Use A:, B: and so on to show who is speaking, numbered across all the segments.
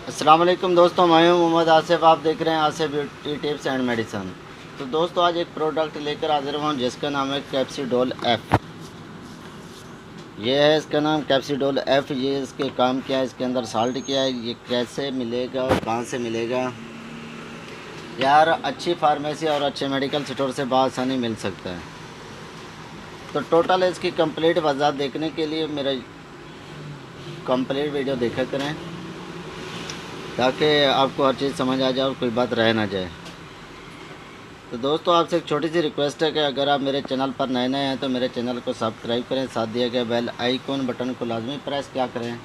A: अस्सलाम वालेकुम दोस्तों, मैं हूं मोहम्मद आसिफ। आप देख रहे हैं Asif beauty tips and medicine. तो दोस्तों आज एक प्रोडक्ट लेकर हाजिर हूं जिसका नाम है कैप्सिडोल एफ। ये है इसका नाम कैप्सिडोल एफ। ये इसके काम क्या है, इसके अंदर साल्ट क्या है, ये कैसे मिलेगा और कहां से मिलेगा। यार अच्छी फार्मेसी और अच्छे मेडिकल स्टोर से बआसानी मिल सकता है। तो टोटल इसकी कंप्लीट वजह देखने के लिए मेरा कंप्लीट वीडियो देखा करें ताकि आपको हर चीज़ समझ आ जाए और कोई बात रह ना जाए। तो दोस्तों आपसे एक छोटी सी रिक्वेस्ट है कि अगर आप मेरे चैनल पर नए हैं तो मेरे चैनल को सब्सक्राइब करें, साथ दिए गए बेल आइकॉन बटन को लाजमी प्रेस क्या करें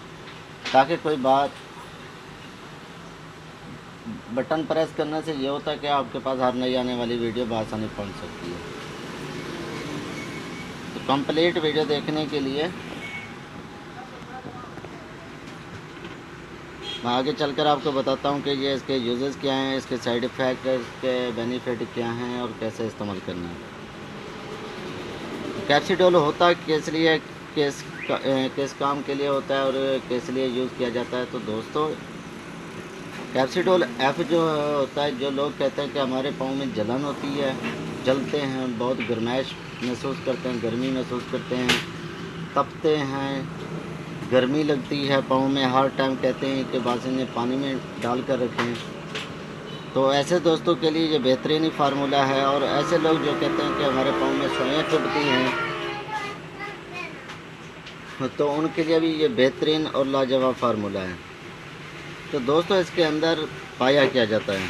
A: ताकि कोई बात बटन प्रेस करने से ये होता है कि आपके पास हर नई आने वाली वीडियो बआसानी पहुंच सकती है। तो कंप्लीट वीडियो देखने के लिए मैं आगे चलकर आपको बताता हूं कि ये इसके यूजेस क्या हैं, इसके साइड इफ़ेक्ट, इसके बेनिफिट क्या हैं और कैसे इस्तेमाल करना है। कैप्सिडोल होता किस लिए, किस काम के लिए होता है और किस लिए यूज़ किया जाता है। तो दोस्तों कैप्सिडोल एफ जो होता है, जो लोग कहते हैं कि हमारे पाँव में जलन होती है, जलते हैं, बहुत गर्माइश महसूस करते हैं, गर्मी महसूस करते हैं, तपते हैं, गर्मी लगती है पाँव में, हर टाइम कहते हैं कि बासिने पानी में डाल कर रखें। तो ऐसे दोस्तों के लिए ये बेहतरीन ही फार्मूला है। और ऐसे लोग जो कहते हैं कि हमारे पाँव में सुइयाँ चुभती हैं, तो उनके लिए भी ये बेहतरीन और लाजवाब फार्मूला है। तो दोस्तों इसके अंदर पाया क्या जाता है,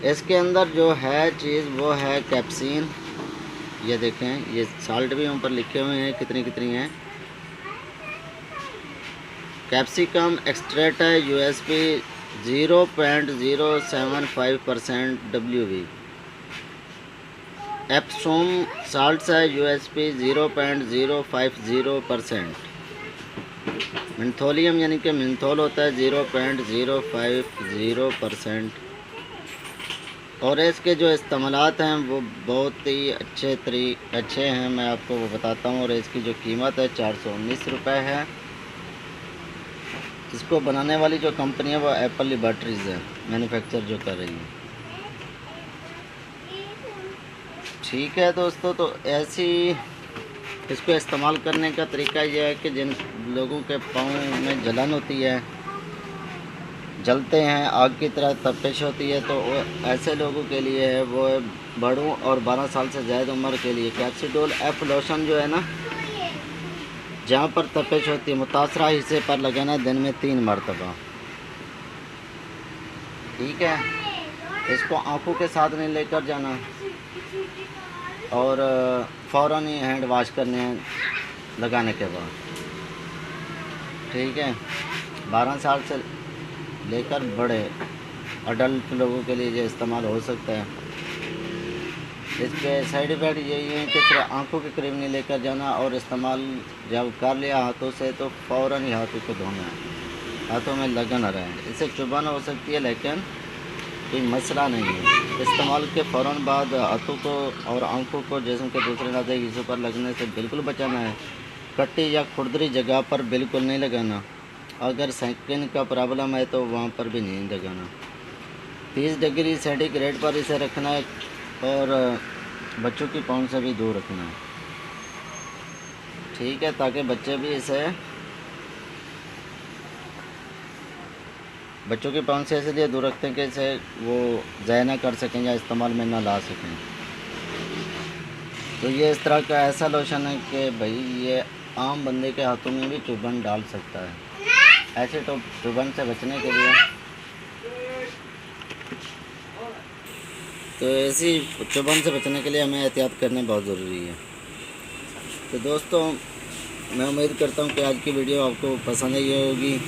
A: इसके अंदर जो है चीज़ वो है कैप्सीन। ये देखें, ये साल्ट भी ऊपर लिखे हुए हैं कितनी कितनी हैं। कैप्सिकम एक्सट्रैक्ट है USP 0.075% WV। एप्सोम साल्ट्स है USP 0.050%। मिंथोलियम यानी कि मिंथोल होता है 0.050%। और इसके जो इस्तेमालात हैं वो बहुत ही अच्छे हैं, मैं आपको वो बताता हूँ। और इसकी जो कीमत है 419 रुपये है। इसको बनाने वाली जो कंपनी है वो एप्पल लैबोरेटरीज़ है, मैन्युफैक्चर जो कर रही है। ठीक है दोस्तों, तो ऐसी इसको इस्तेमाल करने का तरीका यह है कि जिन लोगों के पाँव में जलन होती है, जलते हैं, आग की तरह तपिश होती है, तो ऐसे लोगों के लिए है वो बड़ों और 12 साल से ज़्यादा उम्र के लिए कैप्सिडोल एफ लोशन जो है ना, जहाँ पर तपिश होती है मुतासरा हिस्से पर लगाना दिन में 3 मरतबा। ठीक है, इसको आंखों के साथ नहीं लेकर जाना और फ़ौरन ही हैंड वाश करने हैं लगाने के बाद। ठीक है, 12 साल से लेकर बड़े अडल्ट लोगों के लिए ये इस्तेमाल हो सकता है। इसके साइड इफ़ेक्ट यही है कि सिर्फ आंखों के करीब नहीं लेकर जाना, और इस्तेमाल जब कर लिया हाथों से तो फ़ौरन ही हाथों को धोना है, हाथों में लगा न रहे। इससे चुभन हो सकती है लेकिन कोई मसला नहीं है। इस्तेमाल के फ़ौरन बाद हाथों को और आंखों को जिस्म के दूसरे नाज़ुक हिस्सों पर लगने से बिल्कुल बचाना है। कट्टी या खुरदरी जगह पर बिल्कुल नहीं लगाना। अगर स्किन का प्रॉब्लम है तो वहाँ पर भी नहीं लगाना। 30 डिग्री सेंटीग्रेड पर इसे रखना है और बच्चों की पाँव से भी दूर रखना है। ठीक है, ताकि बच्चे भी इसे बच्चों के पाँव से इसलिए दूर रखते हैं कि इसे वो ज़ाया ना कर सकें या इस्तेमाल में ना ला सकें। तो ये इस तरह का ऐसा लोशन है कि भाई ये आम बंदे के हाथों में भी चुभन डाल सकता है। ऐसे तो चुभन से बचने के लिए, तो ऐसी चुभन से बचने के लिए हमें एहतियात करना बहुत ज़रूरी है। तो दोस्तों मैं उम्मीद करता हूँ कि आज की वीडियो आपको पसंद आई होगी।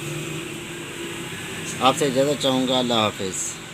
A: आपसे इजाज़त चाहूँगा। अल्लाह हाफ़िज़।